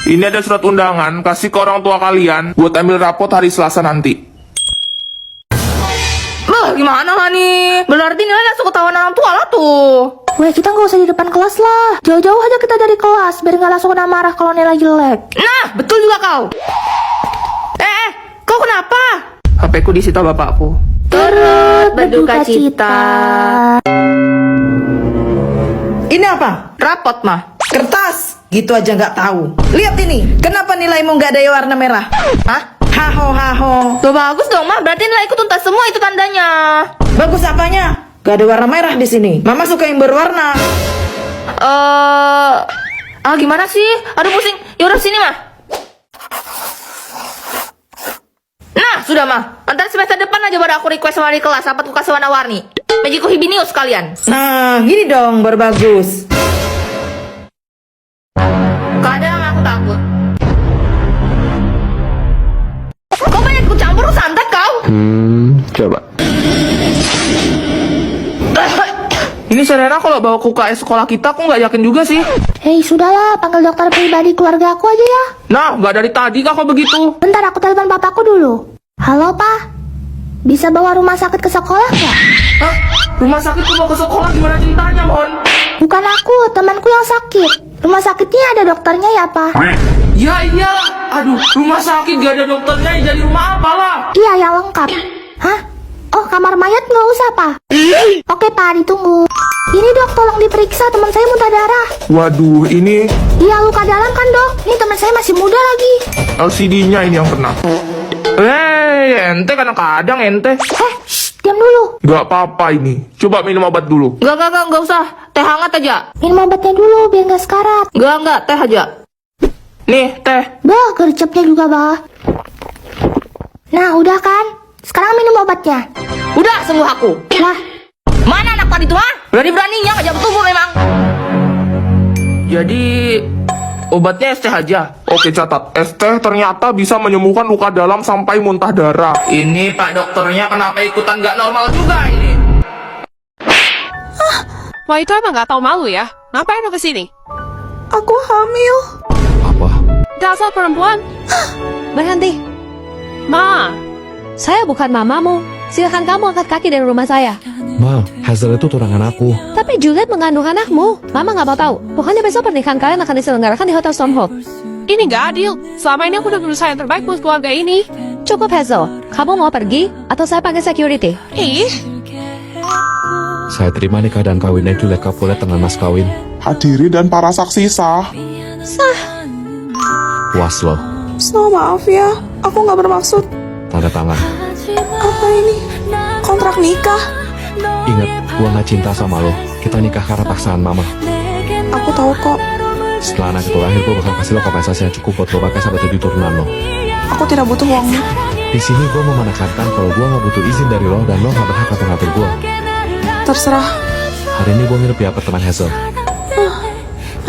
Ini ada surat undangan, kasih ke orang tua kalian buat ambil rapot hari Selasa nanti. Gimana lah nih? Berarti nilai langsung ketahuan orang tua lah tuh. Weh, kita nggak usah di depan kelas lah. Jauh-jauh aja kita dari kelas, biar nggak langsung kena marah kalau nilai jelek. Nah, betul juga kau. Kau kenapa? HP-ku disita bapakku. Turut berduka cita. Ini apa? Rapot, mah. Kertas. Gitu aja nggak tahu. Lihat ini. Kenapa nilaimu nggak ada warna merah? Hah? Haho haho. Tuh bagus dong, mah. Berarti nilaiku tuntas semua itu tandanya. Bagus apanya? Gak ada warna merah di sini. Mama suka yang berwarna. Gimana sih? Aduh pusing. Yaudah sini, mah. Nah, sudah, mah. Nanti semester depan aja baru aku request sama di kelas apa tuh kasih warna-warni. Magiku Hibinius kalian. Nah, gini dong baru bagus. Kadang aku takut. Kau banyak ikut campur santet kau. Coba. Ini Serena kalau bawa ke UKS sekolah kita, aku nggak yakin juga sih. Hei, sudahlah, panggil dokter pribadi keluarga aku aja ya. Nah, nggak dari tadi kak kok begitu. Bentar, aku telepon papaku dulu. Halo, Pak. Bisa bawa rumah sakit ke sekolah nggak? Hah? Rumah sakit tuh mau ke sekolah gimana ceritanya, Mon? Bukan aku, temanku yang sakit. Rumah sakitnya ada dokternya ya, Pak? Ya iyalah. Aduh, rumah sakit gak ada dokternya, jadi rumah apa lah? Iya, yang lengkap. Hah? Oh, kamar mayat nggak usah, Pak. Oke, Pak, ditunggu. Ini dok, tolong diperiksa, teman saya muntah darah. Waduh, ini Iya, luka dalam kan dok? Ini teman saya masih muda lagi. LCD-nya ini yang kena. Ente kadang-kadang ente. Diam dulu. Gak apa-apa ini. Coba minum obat dulu. Enggak usah. Teh hangat aja. Minum obatnya dulu, biar nggak sekarat. Enggak, teh aja. Nih, teh. Bah, gercepnya juga, bah. Nah, udah kan? Sekarang minum obatnya. Udah sembuh aku. Lah, Mana anak tadi tuh, ha? Berani-beraninya ngajak bertumbuh memang. Jadi obatnya es teh aja. Oke, catat. Es teh ternyata bisa menyembuhkan luka dalam sampai muntah darah. Ini Pak dokternya kenapa ikutan gak normal juga ini? Wah, itu emang gak tahu malu ya? Ngapain lo kesini? Aku hamil. Apa? Dasar perempuan. Berhenti. Ma, Saya bukan mamamu. Silakan kamu angkat kaki dari rumah saya. Ma, Hazel itu tunangan aku. Tapi Juliet mengandung anakmu. Mama nggak mau tahu. Pokoknya besok pernikahan kalian akan diselenggarakan di Hotel Stormhold. ini gak adil. Selama ini aku udah berusaha yang terbaik buat keluarga ini. Cukup Hazel. Kamu mau pergi atau saya panggil security? Ih, Saya terima nih keadaan kawinnya Juliet Capulet dengan mas kawin. Hadiri dan para saksi sah. Puas lo. Snow, maaf ya. Aku nggak bermaksud. Tanda tangan. Apa ini? Kontrak nikah. Ingat, gua gak cinta sama lo. Kita nikah karena paksaan mama. Aku tahu kok. Setelah anak itu lahir, gua bakal kasih lo kompensasi yang cukup buat lo pakai sampai 7 turunan lo. Aku tidak butuh uangmu. Di sini gua mau menekankan kalau gua gak butuh izin dari lo dan lo gak berhak ngatur-ngatur gua. Terserah. Hari ini gua nginep di apartemen Hazel.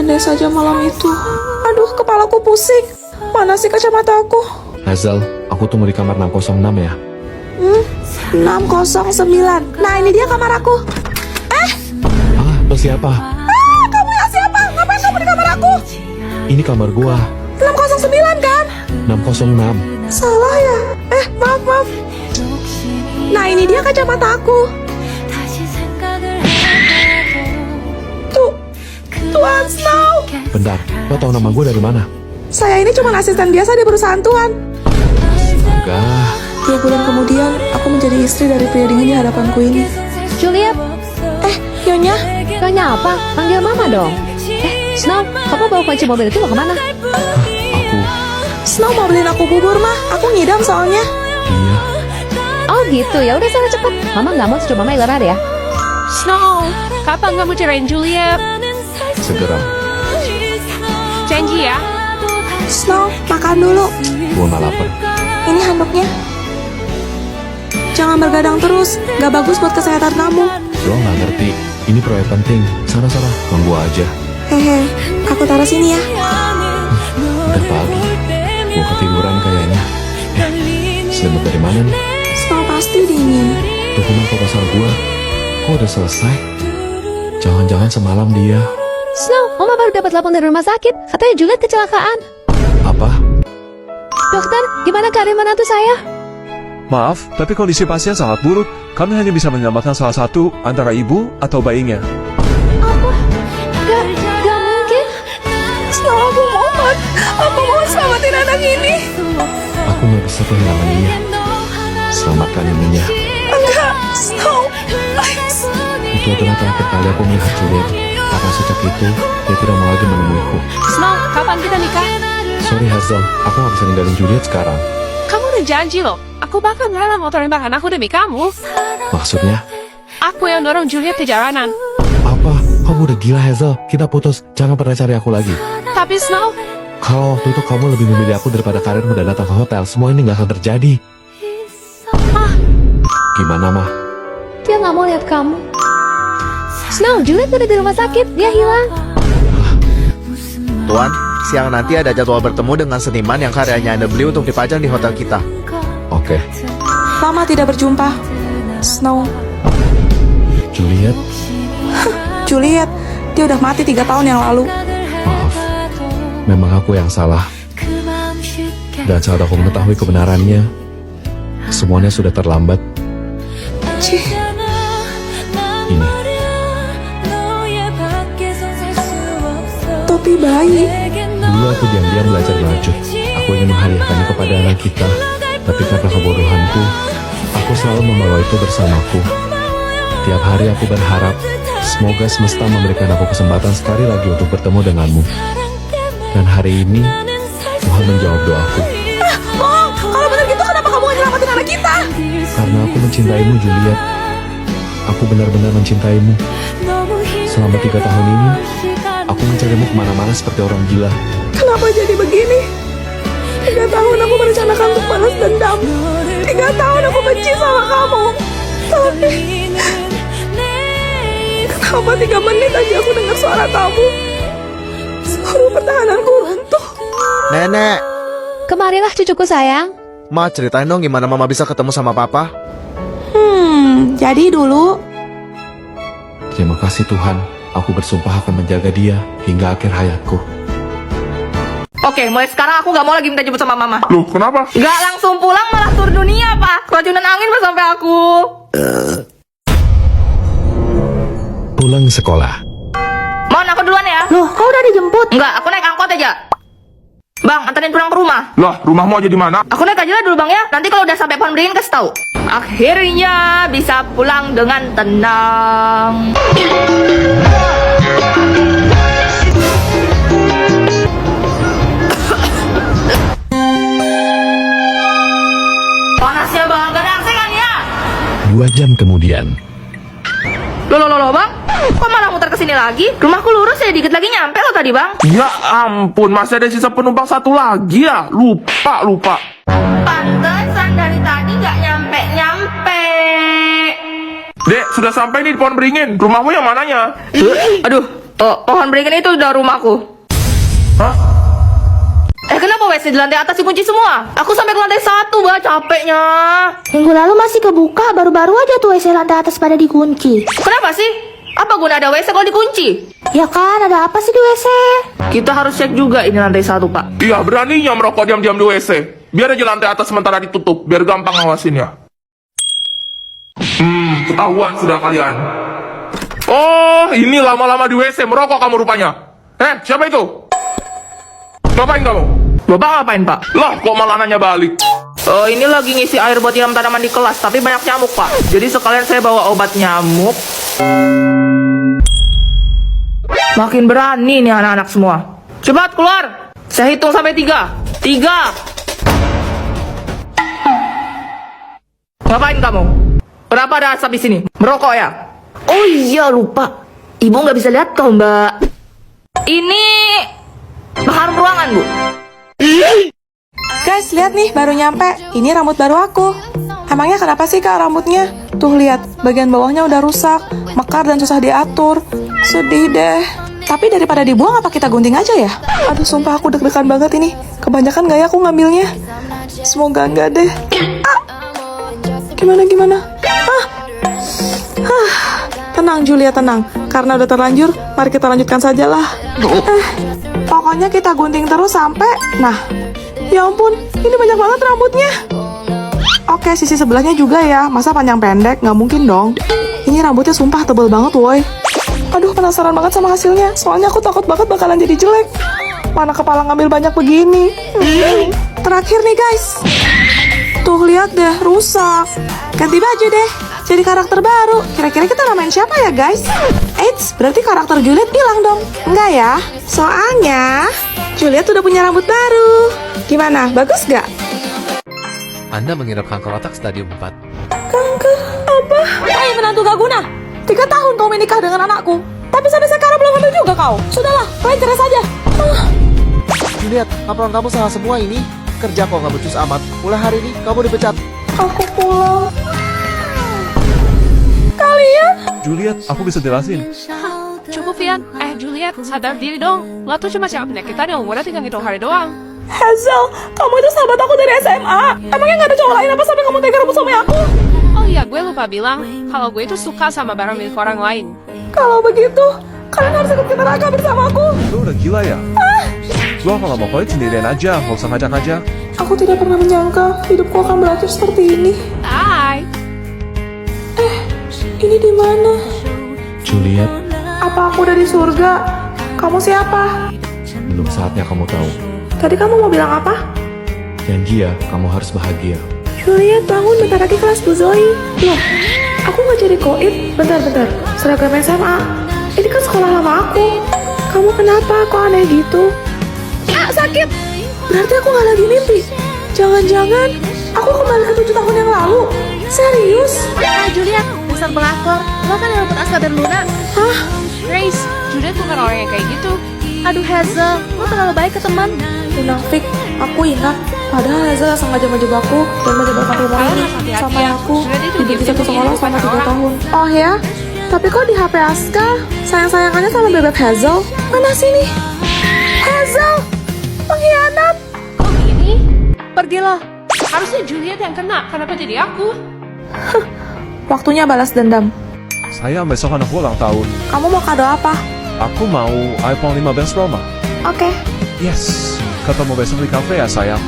Andai saja malam itu. Aduh, kepalaku pusing. Mana sih kacamata aku? Hazel, aku tunggu di kamar 606 ya. 609. Nah, ini dia kamar aku. Ah, lo siapa? Kamu yang siapa? Ngapain kamu di kamar aku? Ini kamar gua. 609 kan? 606. Salah ya? Maaf. Nah, ini dia kacamata aku. Tuan Snow. Bentar, lo tau nama gua dari mana? Saya ini cuma asisten biasa di perusahaan Tuan. Enggak. 2 bulan kemudian, aku menjadi istri dari pria dingin di hadapanku ini. Juliet, Nyonya, nanya apa? Panggil mama dong. Snow, kamu bawa kunci mobil itu mau kemana? Aku. Snow mau beliin aku bubur, mah. Aku ngidam soalnya. Iya. Oh gitu, ya udah sana cepet. Mama nggak mau cucu mama ilerar ya. Snow, kapan kamu cerain Juliet? Segera. Janji ya. Snow, makan dulu. Gua gak lapar. Ini handuknya. Jangan bergadang terus. Gak bagus buat kesehatan kamu. Lo gak ngerti. Ini proyek penting. Sana-sana, ganggu aja. Hehe, aku taruh sini ya. Udah pagi. Gua ketiduran kayaknya. Selimut dari mana nih? Snow pasti dingin. Dokumen proposal gua. Kok udah selesai? Jangan-jangan semalam dia. Snow, mama baru dapat telepon dari rumah sakit. Katanya Juliet kecelakaan. Apa? Dokter, gimana keadaan menantu saya? Maaf, tapi kondisi pasien sangat buruk. Kami hanya bisa menyelamatkan salah satu antara ibu atau bayinya. Apa? Gak mungkin. Snow, aku mohon. Aku mau selamatin anak ini. Aku nggak bisa kehilangan dia. Selamatkan ininya. Enggak, Snow. Please. Itu adalah terakhir kali aku melihat Juliet. Karena sejak itu, dia tidak mau lagi menemuiku. Snow, kapan kita nikah? Sorry Hazel, aku nggak bisa ninggalin Juliet sekarang. Kamu udah janji loh. Aku bahkan rela motorin bahkan aku demi kamu. Maksudnya? Aku yang dorong Juliet ke jalanan. Apa? Kamu udah gila Hazel. Kita putus. Jangan pernah cari aku lagi. Tapi Snow, Kalau waktu itu kamu lebih memilih aku daripada karirmu dan datang ke hotel, semua ini nggak akan terjadi. Gimana, Mah? Dia gak mau lihat kamu. Snow, Juliet udah di rumah sakit. Dia hilang. Tuan, siang nanti ada jadwal bertemu dengan seniman yang karyanya Anda beli untuk dipajang di hotel kita. Oke. Lama tidak berjumpa. Snow. Juliet, Juliet, dia udah mati 3 tahun yang lalu. maaf. Memang aku yang salah. Dan saat aku mengetahui kebenarannya, semuanya sudah terlambat. Cih, Ini, topi bayi. dulu aku diam-diam belajar merajut. Aku ingin menghadiahkannya kepada anak kita. Tapi karena kebodohanku, aku selalu membawa itu bersamaku. Tiap hari aku berharap, semoga semesta memberikan aku kesempatan sekali lagi untuk bertemu denganmu. Dan hari ini, Tuhan menjawab doaku. Oh, kalau benar gitu kenapa kamu gak nyelamatin anak kita? Karena aku mencintaimu, Juliet. Aku benar-benar mencintaimu. Selama 3 tahun ini, aku mencarimu kemana-mana seperti orang gila. Kenapa jadi begini? 3 tahun aku merencanakan untuk balas dendam. 3 tahun aku benci sama kamu. Tapi kenapa 3 menit aja aku dengar suara kamu? Seluruh pertahananku runtuh. Nenek, Kemarilah cucuku sayang. Ma ceritain dong gimana Mama bisa ketemu sama Papa. Jadi dulu Terima kasih Tuhan, aku bersumpah akan menjaga dia hingga akhir hayatku. Oke, mulai sekarang aku gak mau lagi minta jemput sama mama. Loh, kenapa? Gak langsung pulang malah tur dunia, Pak. Keracunan angin sampai aku. Pulang sekolah. Mohon aku duluan ya. Loh, kau udah dijemput? Enggak, aku naik angkot aja. Bang, anterin pulang ke rumah. Lah, rumahmu aja di mana? Aku naik aja lah dulu bang ya. Nanti kalau udah sampai pohon beringin kasih tahu. Akhirnya bisa pulang dengan tenang. Panasnya bang, gak ada AC kan ya? 2 jam kemudian. Loh bang, kok malah muter kesini lagi? Rumahku lurus ya, dikit lagi nyampe lo tadi bang. Ya ampun, masih ada sisa penumpang 1 lagi ya? Lupa. Pantesan dari tadi gak nyampe. Dek, sudah sampai nih di pohon beringin. Rumahmu yang mananya? Aduh, pohon beringin itu udah rumahku. Hah? Kenapa WC di lantai atas dikunci semua? Aku sampai ke lantai 1, bah, capeknya. Minggu lalu masih kebuka, baru-baru aja tuh WC lantai atas pada dikunci. Kenapa sih? Apa guna ada WC kalau dikunci? Ya kan, ada apa sih di WC? Kita harus cek juga ini lantai 1, Pak. Iya, beraninya merokok diam-diam di WC. Biar aja lantai atas sementara ditutup, biar gampang ngawasinnya. Ketahuan sudah kalian. Oh, ini lama-lama di WC merokok kamu rupanya. Siapa itu? Ngapain kamu? Bapak ngapain, Pak? Lah, kok malah nanya balik? Ini lagi ngisi air buat nyiram tanaman di kelas, tapi banyak nyamuk, Pak. Jadi sekalian saya bawa obat nyamuk. Makin berani nih anak-anak semua. Cepat keluar. Saya hitung sampai 3. 3. Ngapain kamu? Kenapa ada asap di sini? Merokok ya? Oh iya, lupa. Ibu nggak bisa lihat kau, Mbak. Ini bahan ruangan, Bu. guys, lihat nih baru nyampe. Ini rambut baru aku. Emangnya kenapa sih kak rambutnya? Tuh lihat, bagian bawahnya udah rusak, mekar dan susah diatur. Sedih deh. Tapi daripada dibuang apa kita gunting aja ya? Aduh sumpah aku deg-degan banget ini. Kebanyakan gak ya aku ngambilnya? Semoga enggak deh. Gimana? Tenang Julia, tenang. Karena udah terlanjur, mari kita lanjutkan sajalah. Pokoknya kita gunting terus sampai... Nah, ya ampun, ini banyak banget rambutnya. Oke, sisi sebelahnya juga ya. Masa panjang pendek? Nggak mungkin dong. Ini rambutnya sumpah tebel banget, woi. Aduh, penasaran banget sama hasilnya. Soalnya aku takut banget bakalan jadi jelek. Mana kepala ngambil banyak begini. Terakhir nih, guys. Tuh, lihat deh, rusak. Ganti baju deh. Jadi karakter baru. Kira-kira kita namain siapa ya, guys? Eits, berarti karakter Juliet hilang dong. Enggak ya? Soalnya Juliet udah punya rambut baru. Gimana? Bagus gak? Anda mengidap kanker otak stadium 4. Kanker apa? Hai menantu gak guna. 3 tahun kau menikah dengan anakku, tapi sampai sekarang belum ada juga kau. Sudahlah, kalian cerai saja. Juliet, laporan kamu salah semua ini. Kerja kok nggak becus amat. Mulai hari ini kamu dipecat. Aku pulang. Kalian? Juliet, aku bisa jelasin. Cukup, Vian. Juliet, sadar diri dong. Lo tuh cuma siapa penyakit yang udah tinggal hitung hari doang. Hazel, kamu itu sahabat aku dari SMA. Emangnya gak ada cowok lain apa sampai kamu tega rebut sama aku? Oh iya, gue lupa bilang kalau gue itu suka sama barang milik orang lain. Kalau begitu, kalian harus ikut ke neraka bersamaku. Lo udah gila ya? Lo kalau mau koin sendirian aja, gak usah ngajak-ngajak. Aku tidak pernah menyangka hidupku akan berakhir seperti ini. Hai. Ini di mana? Juliet, Apa aku udah di surga? Kamu siapa? belum saatnya kamu tahu. Tadi kamu mau bilang apa? Janji ya, kamu harus bahagia. Juliet, bangun, bentar lagi kelas Bu Zoe. Loh, aku nggak jadi koit. Bentar. Seragam SMA. Ini kan sekolah lama aku. Kamu kenapa? Kok aneh gitu? Sakit. Berarti aku nggak lagi mimpi. Jangan-jangan aku kembali ke 7 tahun yang lalu. Serius? Juliet, dasar pelakor. Lo kan yang rebut Aska dan Luna. Hah? Grace, Juliet bukan orang yang kayak gitu. Aduh Hazel, lo terlalu baik ke teman. Munafik, aku ingat. Padahal Hazel sengaja menjebakku dan menjebakkan rumah Kalian ini harus hati-hati sampai ya. aku Juliet itu hidup di diam-diam satu sekolah begini selama bukan 3 orang. tahun. Oh ya? Tapi kok di HP Aska sayang-sayangannya sama bebek Hazel? Mana sini? Hazel! Pengkhianat! Kok gini? Pergilah. Harusnya Juliet yang kena, kenapa jadi aku? Waktunya balas dendam. Sayang, besok anak ulang tahun. Kamu mau kado apa? Aku mau iPhone 15 Pro Max. Oke. Yes, ketemu besok di kafe ya sayang.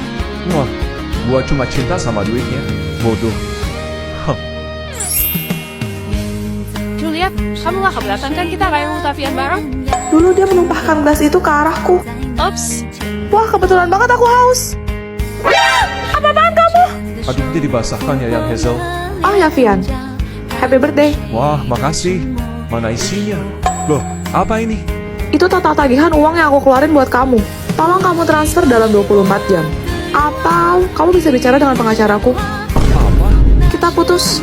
Wah, gua cuma cinta sama duitnya. Bodoh. Juliet, kamu gak keberatan kan kita kayak Mutafian bareng? Dulu dia menumpahkan gelas itu ke arahku. Ups. Wah, kebetulan banget aku haus. Apa-apaan kamu? Aduh, jadi basahkan ya yang Hazel. Oh ya, Vian. Happy birthday. Wah, makasih. Mana isinya? Loh, apa ini? Itu total tagihan uang yang aku keluarin buat kamu. Tolong kamu transfer dalam 24 jam. Atau kamu bisa bicara dengan pengacaraku. Apa? Kita putus.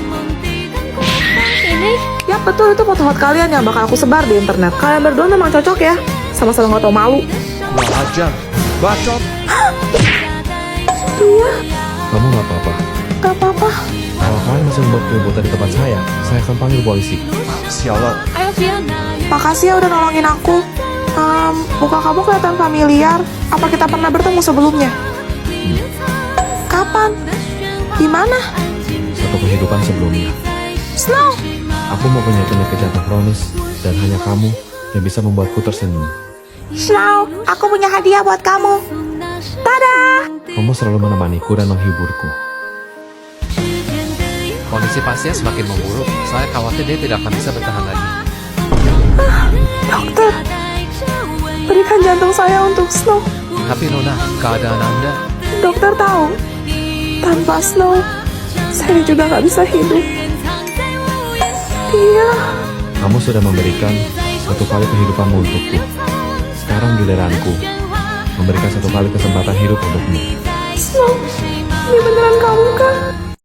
Ini Ya betul, itu foto hot kalian yang bakal aku sebar di internet. Kalian berdua memang cocok ya. Sama-sama gak tau malu. Kurang ajar. Bacot. Iya, Kamu nggak apa-apa. gak apa-apa. Kalau kalian masih membuat keributan di tempat saya akan panggil polisi. Sialan. Ayo, Vian. Makasih ya udah nolongin aku. Muka kamu kelihatan familiar. Apa kita pernah bertemu sebelumnya? Kapan? Di mana? Satu kehidupan sebelumnya. Snow! Aku mau punya penyakit jantung kronis dan hanya kamu yang bisa membuatku tersenyum. Snow, aku punya hadiah buat kamu. Tada! Kamu selalu menemaniku dan menghiburku. Kondisi pasien semakin memburuk. Saya khawatir dia tidak akan bisa bertahan lagi. Dokter, berikan jantung saya untuk Snow. Tapi Nona, keadaan Anda... Dokter tahu, tanpa Snow, saya juga nggak bisa hidup. Iya, Kamu sudah memberikan satu kali kehidupanmu untukku. Sekarang giliranku memberikan satu kali kesempatan hidup untukmu. Snow, ini beneran kamu kan?